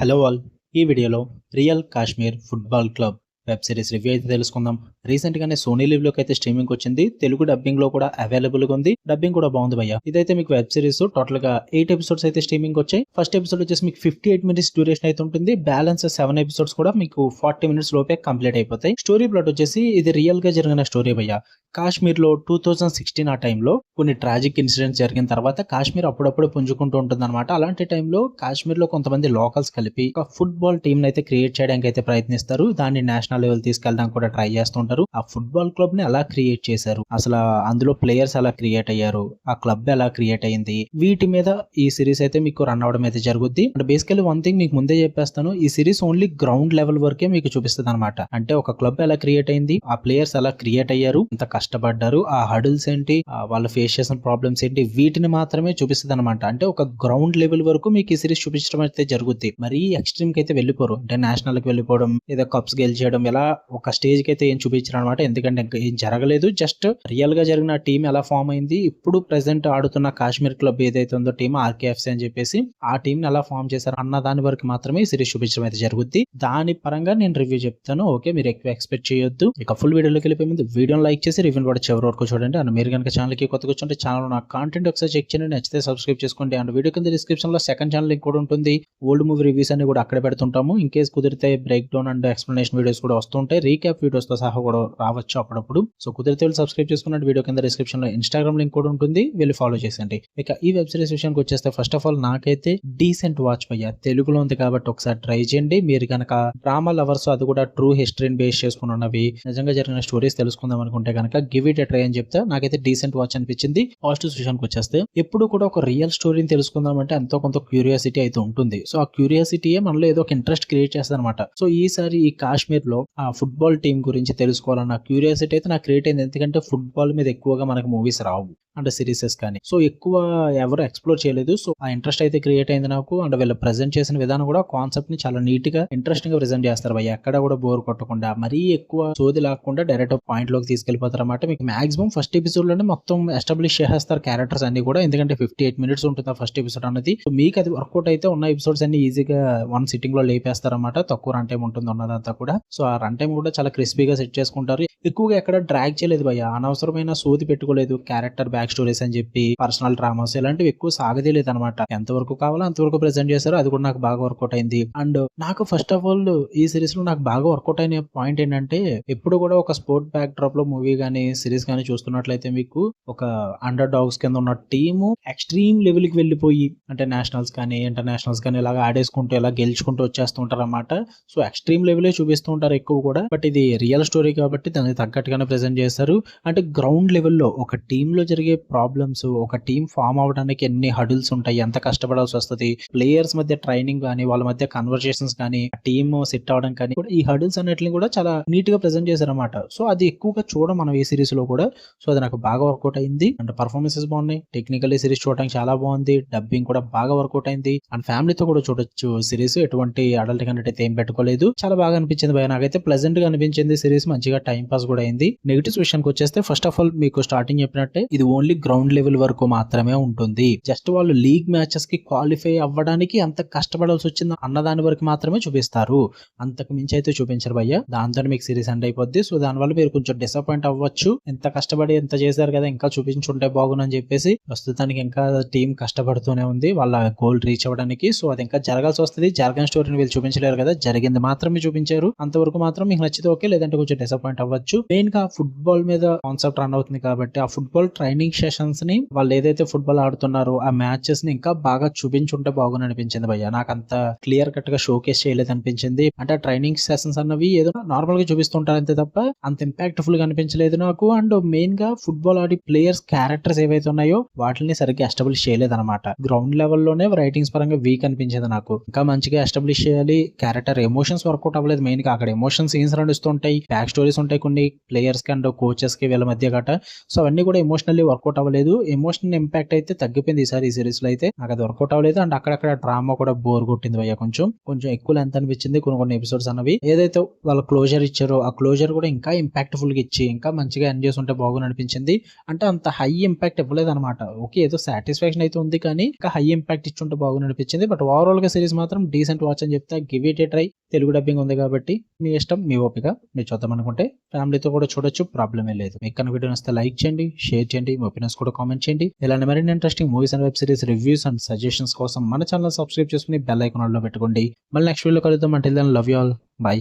Hello all. ఈ వీడియోలో real Kashmir football club web series review అయితే తెలుసుకుందాం. రీసెంట్ గానే సోనీ లివ్ లోకి అయితే స్ట్రీమింగ్ వచ్చింది. తెలుగు డబ్బింగ్ లో కూడా అవైలబుల్ గా ఉంది. డబ్బింగ్ కూడా బాగుంది భయ్య. ఇదైతే మీకు వెబ్ సిరీస్ టోటల్ గా 8 ఎపిసోడ్స్ అయితే స్ట్రీమింగ్ వచ్చాయి. ఫస్ట్ ఎపిసోడ్ వచ్చేసి మీకు 58 మినిట్స్ డ్యూరేషన్ అయితే ఉంటుంది. బ్యాలెన్స్ 7 ఎపిసోడ్స్ కూడా మీకు 40 మినిట్స్ లోపే కంప్లీట్ అయిపోతాయి. స్టోరీ ప్లాట్ వచ్చేసి ఇది రియల్ గా జరిగిన స్టోరీ భయ్య. కాశ్మీర్ లో 2016 ఆ టైంలో కొన్ని ట్రాజిక్ ఇన్సిడెంట్స్ జరిగిన తర్వాత కాశ్మీర్ అప్పుడప్పుడు పుంజుకుంటూ ఉంటుంది అనమాట. అలాంటి టైంలో కాశ్మీర్ లో కొంతమంది లోకల్స్ కలిపి ఒక ఫుట్బాల్ టీమ్ అయితే క్రియేట్ చేయడానికి అయితే ప్రయత్నిస్తారు. దాన్ని నేషనల్ లెవెల్ తీసుకెళ్ళడానికి కూడా ట్రై చేస్తుంటారు. ఆ ఫుట్బాల్ క్లబ్ ని ఎలా క్రియేట్ చేశారు, అసలు అందులో ప్లేయర్స్ ఎలా క్రియేట్ అయ్యారు, ఆ క్లబ్ ఎలా క్రియేట్ అయింది, వీటి మీద ఈ సిరీస్ అయితే మీకు రన్ అవడం అయితే జరుగుద్ది. అంటే బేసికల్లీ వన్ థింగ్ మీకు ముందే చెప్పేస్తాను, ఈ సిరీస్ ఓన్లీ గ్రౌండ్ లెవెల్ వరకే మీకు చూపిస్తుంది అనమాట. అంటే ఒక క్లబ్ ఎలా క్రియేట్ అయింది, ఆ ప్లేయర్స్ ఎలా క్రియేట్ అయ్యారు, ఎంత కష్టపడ్డారు, ఆ హడిల్స్ ఏంటి, వాళ్ళు ఫేస్ చేసిన ప్రాబ్లమ్స్ ఏంటి, వీటిని మాత్రమే చూపిస్తుంది అనమాట. అంటే ఒక గ్రౌండ్ లెవెల్ వరకు మీకు ఈ సిరీస్ చూపించడం అయితే జరుగుద్ది. మరీ ఎక్స్ట్రీమ్ కి అయితే వెళ్ళిపోరు. అంటే నేషనల్ కి వెళ్ళిపోవడం, ఏదో కప్స్ గెలిచేయడం, ఇలా ఒక స్టేజ్ కి అయితే ఏం చూపించారు అనమాట. ఎందుకంటే ఏం జరగలేదు. జస్ట్ రియల్ గా జరిగిన టీం ఎలా ఫామ్ అయింది, ఇప్పుడు ప్రెసెంట్ ఆడుతున్న కాశ్మీర్ క్లబ్ ఏదైతే ఉందో టీం ఆర్కేఎఫ్సి అని చెప్పేసి ఆ టీం ని ఎలా ఫామ్ చేశారు అన్న దాని వరకు మాత్రమే ఈ సిరీస్ చూపించడం అయితే జరుగుద్ది. దాని పరంగా నేను రివ్యూ చెప్తాను. ఓకే, మీరు ఎక్కువ ఎక్స్పెక్ట్ చేయొద్దు. ఇక ఫుల్ వీడియోలోకి వెళ్ళిపోయే ముందు వీడియోని లైక్ చేసి రివ్యూ కూడా చివరి వరకు చూడండి. అండ్ మీరు కనుక ఛానల్ కి కొత్తగా వచ్చుంటే ఛానల్ నా కాంటెంట్ ఒకసారి చెక్ చేయండి. నచ్చితే సబ్స్క్రైబ్ చేసుకోండి. అండ్ వీడియో కింద డిస్క్రిప్షన్ లో సెకండ్ ఛానల్ లింక్ కూడా ఉంటుంది. ఓల్డ్ మూవీ రివ్యూస్ అన్ని కూడా అక్కడ పెడుతుంటాము. ఇన్ కేస్ కుదిరితే break down and explanation videos కూడా వస్తుంటాయి. రీక్యాప్ వీడియోస్ తో సహా కూడా రావచ్చు అప్పుడప్పుడు. సో కుదిరితే వెళ్ళి సబ్స్క్రైబ్ చేసుకున్నట్టు వీడియో కింద డిస్క్రిప్షన్ లో ఇన్స్టాగ్రామ్ లింక్ కూడా ఉంటుంది, వెళ్ళి ఫాలో చేసండి. ఇక ఈ వెబ్ సిరీస్ విషయానికి వచ్చేస్తే ఫస్ట్ ఆఫ్ ఆల్ నాకైతే డీసెంట్ వాచ్ భయ్య. తెలుగులో ఉంది కాబట్టి ఒకసారి ట్రై చేయండి. మీరు కనుక డ్రామా లవర్స్, అది కూడా ట్రూ హిస్టరీని బేస్ చేసుకుని ఉన్నవి, నిజంగా జరిగిన స్టోరీస్ తెలుసుకుందాం అనుకుంటే కనుక గివ్ ఇట్ ఎ ట్రై అని చెప్తే నాకైతే డీసెంట్ వాచ్ అనిపించింది. పాజిటివ్ విషయానికి వచ్చేస్తే ఎప్పుడు కూడా ఒక రియల్ స్టోరీని తెలుసుకుందాం అంటే ఎంతో కొంత క్యూరియాసిటీ అయితే ఉంటుంది. సో ఆ క్యూరియాసిటీయే మనలో ఏదో ఒక ఇంట్రెస్ట్ క్రియేట్ చేస్తుంది అనమాట. సో ఈసారి ఈ కాశ్మీర్ లో ఆ ఫుట్బాల్ టీం గురించి తెలుసుకోవాలన్న క్యూరియాసిటీ అయితే నాకు క్రియేట్ అయింది. ఎందుకంటే ఫుట్బాల్ మీద ఎక్కువగా మనకు మూవీస్ రావు, అంటే సిరీసెస్ కానీ. సో ఎక్కువ ఎవరు ఎక్స్ప్లోర్ చేయలేదు. సో ఆ ఇంట్రెస్ట్ అయితే క్రియేట్ అయింది నాకు. అండ్ వీళ్ళు ప్రెజెంట్ చేసిన విధానం కూడా కాన్సెప్ట్ ని చాలా నీట్ గా ఇంట్రెస్టింగ్ గా ప్రెజెంట్ చేస్తారు భయ్య. ఎక్కడ కూడా బోర్ కొట్టకుండా, మరీ ఎక్కువ సోది లాక్కుండా డైరెక్ట్ పాయింట్ లోకి తీసుకెళ్లిపోతారు అనమాట. మీకు మాక్సిమం ఫస్ట్ ఎపిసోడ్ లోనే మొత్తం ఎస్టాబ్లిష్ చేసేస్తారు క్యారెక్టర్స్ అన్ని కూడా. ఎందుకంటే 58 మినిట్స్ ఉంటుంది ఆ ఫస్ట్ ఎపిసోడ్ అనేది. సో మీకు అది వర్కౌట్ అయితే ఉన్న ఎపిసోడ్స్ అన్ని ఈజీగా వన్ సిట్టింగ్ లో లేపేస్తారు అనమాట. తక్కువ రన్ టైం ఉంటుంది ఉన్నదంతా కూడా. సో ఆ రన్ టైం కూడా చాలా క్రిస్పీగా సెట్ చేసుకుంటారు. ఎక్కువగా ఎక్కడ డ్రాగ్ చేయలేదు భయ్య. అనవసరమైన సోది పెట్టుకోలేదు. క్యారెక్టర్ బ్యాక్ స్టోరీస్ అని చెప్పి పర్సనల్ డ్రామాస్ ఇలాంటివి ఎక్కువ సాగదీయలేదు అనమాట. ఎంతవరకు కావాలో అంతవరకు ప్రెజెంట్ చేశారు. అది కూడా నాకు బాగా వర్కౌట్ అయింది. అండ్ నాకు ఫస్ట్ ఆఫ్ ఆల్ ఈ సిరీస్ లో నాకు బాగా వర్కౌట్ అయిన పాయింట్ ఏంటంటే, ఎప్పుడు కూడా ఒక స్పోర్ట్ బ్యాక్ డ్రాప్ లో మూవీ గానీ సిరీస్ గానీ చూస్తున్నట్లయితే మీకు ఒక అండర్ డాగ్స్ కింద ఉన్న టీము ఎక్స్ట్రీమ్ లెవెల్ కి వెళ్ళిపోయి, అంటే నేషనల్స్ కానీ ఇంటర్నేషనల్స్ కానీ ఇలాగ ఆడేసుకుంటూ ఇలా గెలుచుకుంటూ వచ్చేస్తుంటారు అనమాట. సో ఎక్స్ట్రీమ్ లెవెలే చూపిస్తూ ఉంటారు ఎక్కువ కూడా. బట్ ఇది రియల్ స్టోరీ కాబట్టి దానికి తగ్గట్టుగానే ప్రెజెంట్ చేస్తారు. అంటే గ్రౌండ్ లెవెల్లో ఒక టీమ్ లో జరిగే ప్రాబ్లమ్స్, ఒక టీం ఫామ్ అవడానికి ఎన్ని హడిల్స్ ఉంటాయి, ఎంత కష్టపడాల్సి వస్తుంది, ప్లేయర్స్ మధ్య ట్రైనింగ్ కానీ, వాళ్ళ మధ్య కన్వర్సేషన్స్ కానీ, టీమ్ సెట్ అవడం కానీ, ఈ హడిల్స్ అన్నిటిని కూడా చాలా నీట్ గా ప్రెజెంట్ చేశారు అనమాట. సో అది ఎక్కువగా చూడడం మనం ఈ సిరీస్ లో కూడా. సో అది నాకు బాగా వర్కౌట్ అయింది. అండ్ పర్ఫార్మెన్సెస్ బాగున్నాయి. టెక్నికల్ సిరీస్ చూడడానికి చాలా బాగుంది. డబ్బింగ్ కూడా బాగా వర్కౌట్ అయింది. అండ్ ఫ్యామిలీతో కూడా చూడొచ్చు సిరీస్. ఎటువంటి అడల్ట్ కంటెంట్ అయితే ఏం పెట్టుకోలేదు. చాలా బాగా అనిపించింది భయ. నాకైతే ప్లెజెంట్ గా అనిపించింది సిరీస్. మంచిగా టైం పాస్ కూడా అయింది. నెగిటివ్స్ విషయానికి వచ్చేస్తే ఫస్ట్ ఆఫ్ ఆల్ మీకు స్టార్టింగ్ చెప్పినట్టే ఇది ఓన్లీ గ్రౌండ్ లెవెల్ వరకు మాత్రమే ఉంటుంది. జస్ట్ వాళ్ళు లీగ్ మ్యాచెస్ కి క్వాలిఫై అవ్వడానికి ఎంత కష్టపడాల్సి వచ్చిందో అన్నదాని వరకు మాత్రమే చూపిస్తారు. అంతకు మించి అయితే చూపించరు భయ్య. దాంతో మీకు సిరీస్ ఎండ్ అయిపోద్ది. సో దానివల్ల మీరు కొంచెం డిసప్పాయింట్ అవ్వచ్చు. ఎంత కష్టపడి ఎంత చేశారు కదా, ఇంకా చూపించుంటే బాగుందని చెప్పేసి. ప్రస్తుతానికి ఇంకా టీం కష్టపడుతూనే ఉంది వాళ్ళ గోల్ రీచ్ అవ్వడానికి. సో అది ఇంకా జరగాల్సి వస్తుంది. జరగని స్టోరీని వీళ్ళు చూపించలేరు కదా, జరిగింది మాత్రమే చూపించారు. అంతవరకు మాత్రం మీకు నచ్చితే ఓకే, లేదంటే కొంచెం డిసప్పాయింట్ అవ్వచ్చు. మెయిన్ గా ఫుట్బాల్ మీద కాన్సెప్ట్ రన్ అవుతుంది కాబట్టి ఆ ఫుట్బాల్ ట్రైనింగ్ సెషన్స్ ని, వాళ్ళు ఏదైతే ఫుట్బాల్ ఆడుతున్నారో ఆ మ్యాచెస్ ని ఇంకా బాగా చూపించుంటే బాగుంది అనిపించింది భయ్య. నాకు అంత క్లియర్ కట్ గా షోకేస్ చేయలేదు అనిపించింది. అంటే ట్రైనింగ్ సెషన్స్ అన్నవి ఏదో నార్మల్ గా చూపిస్తుంటారు అంతే తప్ప అంత ఇంపాక్ట్ఫుల్ గా అనిపించలేదు నాకు. అండ్ మెయిన్ గా ఫుట్బాల్ ఆడి ప్లేయర్స్ క్యారెక్టర్స్ ఏవైతే ఉన్నాయో వాటిని సరిగ్గా ఎస్టాబ్లిష్ చేయలేదు అనమాట. గ్రౌండ్ లెవెల్లోనే రైటింగ్స్ పరంగా వీక్ అనిపించింది నాకు. ఇంకా మంచిగా ఎస్టాబ్లిష్ చేయాలి. క్యారెక్టర్ ఎమోషన్స్ వర్కౌట్ అవ్వలేదు. మెయిన్ గా అక్కడ ఎమోషన్ సీన్స్ నడుస్తుంటాయి, బ్యాక్ స్టోరీస్ ఉంటాయి కొన్ని ప్లేయర్స్ కి అండ్ కోచెస్ కి వీళ్ళ మధ్య గట. సో అవన్నీ కూడా ఎమోషనల్లీ వర్కౌట్ అవ్వలేదు. ఎమోషనల్ ఇంపాక్ట్ అయితే తగ్గిపోయింది ఈసారి ఈ సిరీస్ లో అయితే. నాకు అది వర్కౌట్ అవ్వలేదు అండ్ అక్కడక్కడ డ్రామా కూడా బోర్ కొట్టింది భయ్య. కొంచెం ఎక్కువ లెంత్ అనిపించింది కొన్ని ఎపిసోడ్స్ అన్నవి. ఏదైతే వాళ్ళ క్లోజర్ ఇచ్చారో ఆ క్లోజర్ కూడా ఇంకా ఇంపాక్ట్ఫుల్ గా ఇచ్చి ఇంకా మంచిగా ఎండ్ చేసి ఉంటే బాగుంది అనిపించింది. అంటే అంత హై ఇంపాక్ట్ ఇవ్వలేదు అనమాట. ఓకే ఏదో సాటిస్ఫాక్షన్ అయితే ఉంది కానీ ఇంకా హై ఇంపాక్ట్ ఇచ్చుంటే బాగుంది అనిపించింది. బట్ ఓవరాల్ గా సిరీస్ మాత్రం డీసెంట్ వాచ్ అని చెప్తా. Give it A try. Telugu dubbing ఉంది కాబట్టి మీ ఇష్టం, మీ ఓపిక. మీరు చూద్దాం అనుకుంటే ఫ్యామిలీతో కూడా చూడొచ్చు, ప్రాబ్లమే లేదు. మీకు కనుక వీడియో నచ్చితే లైక్ చేయండి, షేర్ చేయండి, మీ ఒపీనియన్స్ కూడా కామెంట్ చేయండి. ఇలాంటి మరిన్ని interesting movies and web series reviews and suggestions కోసం మన ఛానల్ సబ్స్క్రైబ్ చేసుకుని బెల్ ఐకాన్ ఆన్ లో పెట్టుకోండి. మళ్ళీ నెక్స్ట్ వీడియో కలుద్దాం. Until then love you all. By.